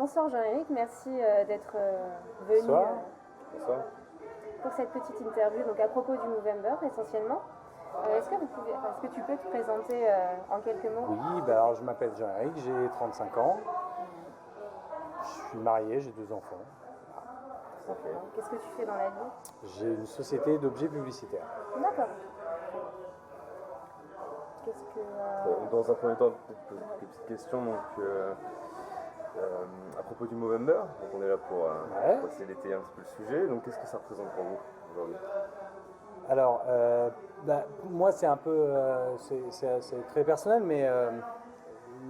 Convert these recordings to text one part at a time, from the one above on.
Bonsoir Jean-Éric, merci d'être venu Bonsoir. Bonsoir. pour cette petite interview donc à propos du Movember essentiellement. Est-ce que tu peux te présenter en quelques mots? Oui, alors je m'appelle Jean-Éric, j'ai 35 ans. Je suis marié, j'ai 2 enfants. Qu'est-ce que tu fais dans la vie? J'ai une société d'objets publicitaires. D'accord. Dans un premier temps, peut-être poser quelques petites questions. À propos du Movember, donc on est là pour essayer d'étayer un petit peu le sujet. Donc qu'est-ce que ça représente pour vous aujourd'hui? Alors, moi c'est un peu, c'est très personnel, mais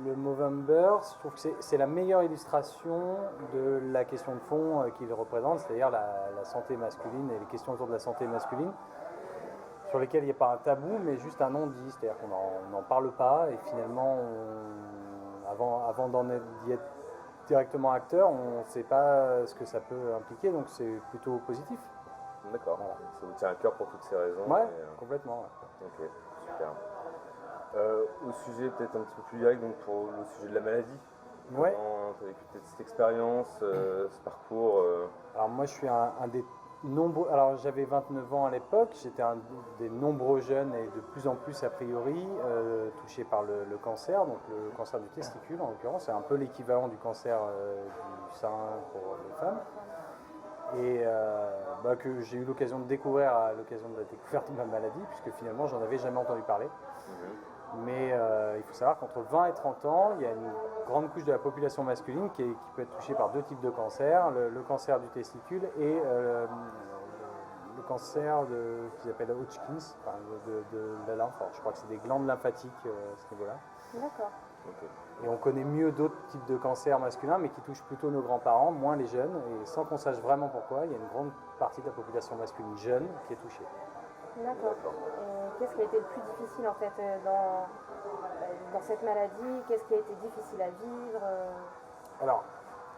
le Movember, je trouve que c'est la meilleure illustration de la question de fond qu'il représente, c'est-à-dire la santé masculine et les questions autour de la santé masculine, sur lesquelles il n'y a pas un tabou, mais juste un non-dit, c'est-à-dire qu'on n'en parle pas, et finalement, avant d'y être directement acteur, on ne sait pas ce que ça peut impliquer, donc c'est plutôt positif. D'accord, voilà. Ça vous tient à cœur pour toutes ces raisons? Ouais, complètement. Ouais. Ok, super. Au sujet peut-être un petit peu plus direct, donc pour le sujet de la maladie. Ouais. Tu as vécu peut-être cette expérience, ce parcours Alors moi je suis un des nombreux, alors j'avais 29 ans à l'époque, j'étais un des nombreux jeunes et de plus en plus a priori touchés par le cancer, donc le cancer du testicule en l'occurrence, c'est un peu l'équivalent du cancer du sein pour les femmes. Et que j'ai eu l'occasion de découvrir à l'occasion de la découverte de ma maladie, puisque finalement j'en avais jamais entendu parler. Mais il faut savoir qu'entre 20 et 30 ans, il y a une grande couche de la population masculine qui peut être touchée par 2 types de cancers, le cancer du testicule et le cancer qu'ils appellent Hodgkin's, enfin, de la lymphe. Alors, je crois que c'est des glandes lymphatiques à ce niveau-là. D'accord. Okay. Et on connaît mieux d'autres types de cancers masculins, mais qui touchent plutôt nos grands-parents, moins les jeunes. Et sans qu'on sache vraiment pourquoi, il y a une grande partie de la population masculine jeune qui est touchée. D'accord. Et qu'est-ce qui a été le plus difficile en fait dans cette maladie? Qu'est-ce qui a été difficile à vivre? Alors,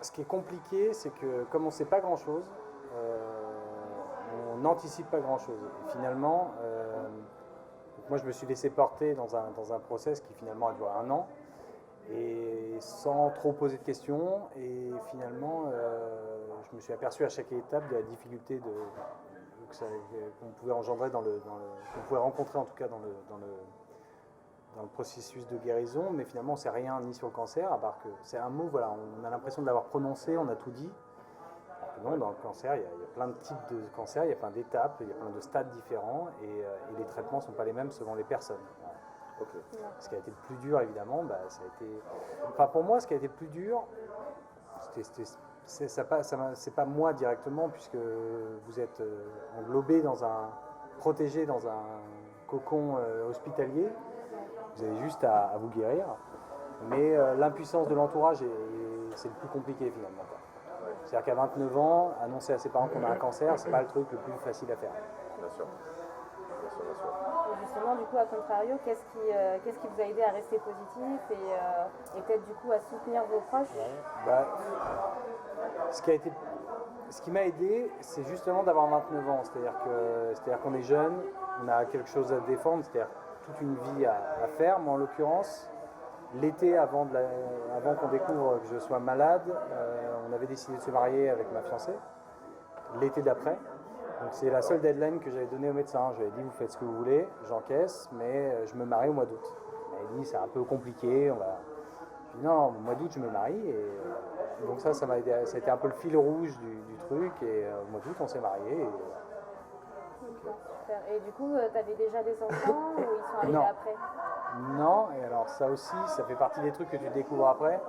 ce qui est compliqué, c'est que comme on ne sait pas grand-chose, on n'anticipe pas grand-chose. Et finalement, moi je me suis laissé porter dans un process qui finalement a duré 1 an, et sans trop poser de questions. Et finalement, je me suis aperçu à chaque étape de la difficulté qu'on pouvait engendrer qu'on pouvait rencontrer en tout cas dans le processus de guérison, mais finalement on ne sait rien ni sur le cancer, à part que c'est un mot, voilà, on a l'impression de l'avoir prononcé, on a tout dit. Non, dans le cancer, il y a plein de types de cancer, il y a plein d'étapes, il y a plein de stades différents, et les traitements ne sont pas les mêmes selon les personnes. Okay. Ce qui a été le plus dur, évidemment, ça a été... Enfin, pour moi, ce qui a été le plus dur, c'est pas moi directement, puisque vous êtes englobé protégé dans un cocon hospitalier. Vous avez juste à vous guérir. Mais l'impuissance de l'entourage, c'est le plus compliqué finalement. Ouais. C'est-à-dire qu'à 29 ans, annoncer à ses parents qu'on a un cancer, c'est pas le truc le plus facile à faire. Bien sûr. Et justement, du coup, à contrario, qu'est-ce qui vous a aidé à rester positif et peut-être du coup à soutenir vos proches? Ce qui m'a aidé, c'est justement d'avoir 29 ans. C'est-à-dire qu'on est jeune, on a quelque chose à défendre, c'est-à-dire toute une vie à faire. Moi, en l'occurrence, l'été avant qu'on découvre que je sois malade, on avait décidé de se marier avec ma fiancée. L'été d'après. Donc c'est la seule deadline que j'avais donnée au médecin. Je lui ai dit, vous faites ce que vous voulez, j'encaisse, mais je me marie au mois d'août. Il m'a dit, c'est un peu compliqué. Je lui ai dit, non, au mois d'août, je me marie. Et donc ça m'a aidé. Ça a été un peu le fil rouge du truc. Et au mois d'août, on s'est mariés. Super. Et du coup, tu avais déjà des enfants ou ils sont arrivés après? Non, et alors ça aussi, ça fait partie des trucs que tu découvres après.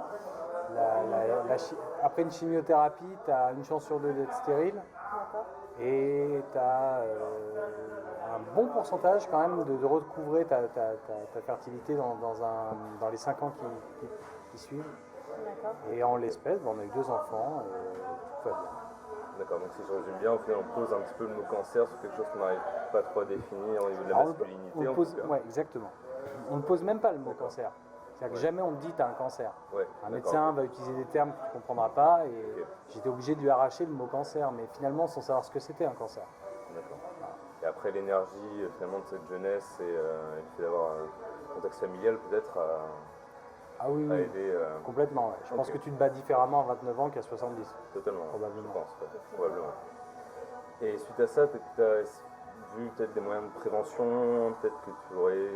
Après une chimiothérapie, tu as une chance sur 2 d'être stérile. D'accord. Et tu as un bon pourcentage quand même de recouvrer ta fertilité dans les 5 ans qui suivent. D'accord. Et en l'espèce, on a eu 2 enfants et tout va bien. D'accord, donc si je résume bien, au final on pose un petit peu le mot cancer sur quelque chose qu'on n'arrive pas trop à définir au niveau de la masculinité. Oui, exactement. On ne pose même pas le mot cancer. C'est-à-dire que jamais on te dit tu as un cancer. Ouais, un médecin va utiliser des termes que tu ne comprendras pas, et j'étais obligé de lui arracher le mot cancer, mais finalement sans savoir ce que c'était un cancer. D'accord. Et après l'énergie finalement de cette jeunesse et le fait d'avoir un contexte familial peut-être Ah oui, à oui, aider complètement. Ouais. Je pense que tu te bats différemment à 29 ans qu'à 70. totalement, Probablement. je pense, ouais, probablement. Et suite à ça, tu as vu peut-être des moyens de prévention, peut-être que tu aurais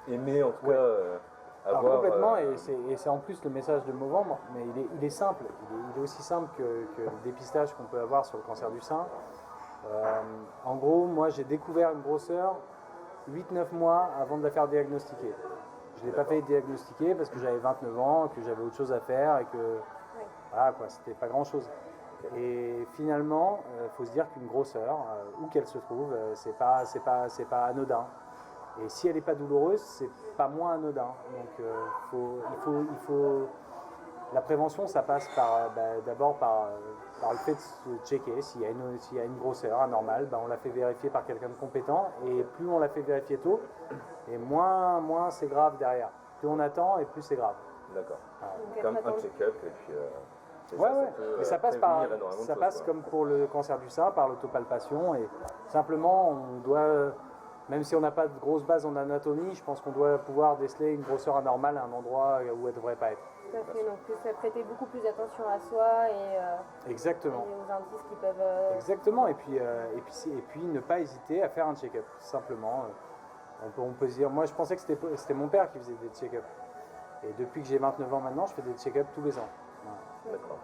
aimé en tout Ouais. cas Alors avoir... complètement, et c'est en plus le message de Movembre, mais il est simple. Il est aussi simple que le dépistage qu'on peut avoir sur le cancer du sein. En gros, moi j'ai découvert une grosseur 8-9 mois avant de la faire diagnostiquer. Je ne l'ai pas fait diagnostiquer parce que j'avais 29 ans, que j'avais autre chose à faire et que voilà quoi, c'était pas grand chose. Et finalement, il faut se dire qu'une grosseur, où qu'elle se trouve, c'est pas anodin. Et si elle n'est pas douloureuse, c'est pas moins anodin. Donc il faut la prévention, ça passe d'abord par le fait de se checker s'il y a une grosseur anormale, on la fait vérifier par quelqu'un de compétent, et plus on la fait vérifier tôt, et moins c'est grave derrière. Plus on attend et plus c'est grave. D'accord. Voilà. Comme un check-up et puis... Mais ça passe comme pour le cancer du sein, par l'autopalpation, et simplement on doit, même si on n'a pas de grosse base en anatomie, je pense qu'on doit pouvoir déceler une grosseur anormale à un endroit où elle ne devrait pas être. Tout à fait, donc prêter beaucoup plus attention à soi Exactement. et aux indices qui peuvent... Exactement, et puis ne pas hésiter à faire un check-up, simplement. On peut se dire, moi je pensais que c'était mon père qui faisait des check-up. Et depuis que j'ai 29 ans maintenant, je fais des check-up tous les ans. Voilà. D'accord.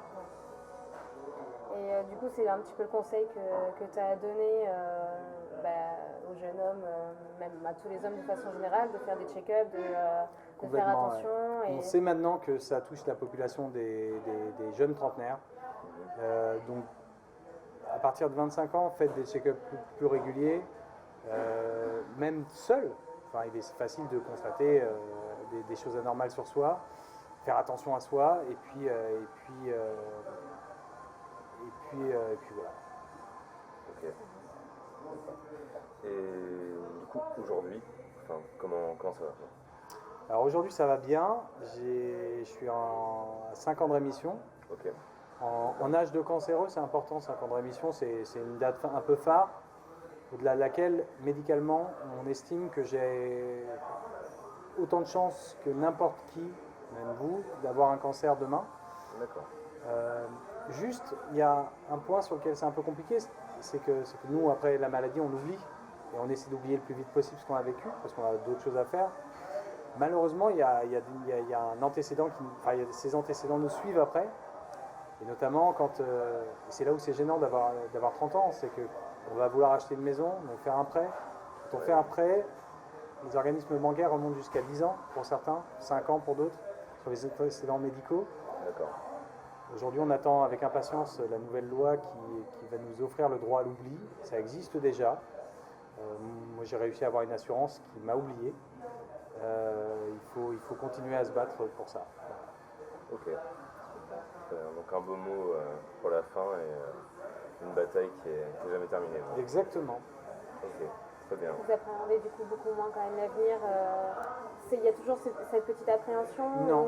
Et du coup, c'est un petit peu le conseil que tu as donné aux jeunes hommes, même à tous les hommes de façon générale, de faire des check-ups, de faire attention. Ouais. On sait maintenant que ça touche la population des jeunes trentenaires. Donc, à partir de 25 ans, faites des check-ups plus réguliers, même seul. Enfin, il est facile de constater des choses anormales sur soi, faire attention à soi, et puis voilà. Ok. Et du coup, aujourd'hui, comment ça va? Alors aujourd'hui ça va bien, je suis à 5 ans de rémission. Ok. En âge de cancéreux, c'est important, 5 ans de rémission, c'est une date un peu phare, au-delà de laquelle, médicalement, on estime que j'ai autant de chances que n'importe qui, même vous, d'avoir un cancer demain. D'accord. Juste, il y a un point sur lequel c'est un peu compliqué, c'est que nous, après la maladie, on oublie, et on essaie d'oublier le plus vite possible ce qu'on a vécu, parce qu'on a d'autres choses à faire. Malheureusement, il y a un antécédent ces antécédents nous suivent après, et notamment quand, c'est là où c'est gênant d'avoir 30 ans, c'est qu'on va vouloir acheter une maison, donc faire un prêt. Quand on fait un prêt, les organismes bancaires remontent jusqu'à 10 ans pour certains, 5 ans pour d'autres, sur les antécédents médicaux. D'accord. Aujourd'hui, on attend avec impatience la nouvelle loi qui va nous offrir le droit à l'oubli. Ça existe déjà. Moi, j'ai réussi à avoir une assurance qui m'a oublié. Il faut continuer à se battre pour ça. Ok. Donc un beau mot pour la fin et une bataille qui est jamais terminée. Ouais. Exactement. Ok, très bien. Vous appréhendez du coup beaucoup moins quand même l'avenir. Il y a toujours cette petite appréhension? Non.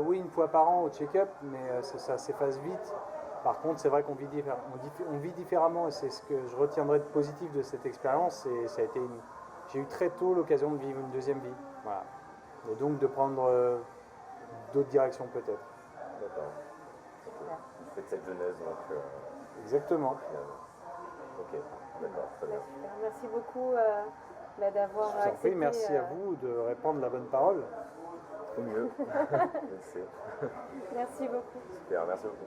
Oui, une fois par an au check-up, mais ça s'efface vite. Par contre, c'est vrai qu'on vit différemment, et c'est ce que je retiendrai de positif de cette expérience. J'ai eu très tôt l'occasion de vivre une deuxième vie, voilà. Et donc de prendre d'autres directions peut-être. D'accord. Vous faites cette jeunesse donc. Exactement. Ok, d'accord, très bien. Super. Merci beaucoup d'avoir Je vous en prie, merci à vous de répandre la bonne parole. Au mieux. Je le sais. Merci beaucoup. Super, merci beaucoup.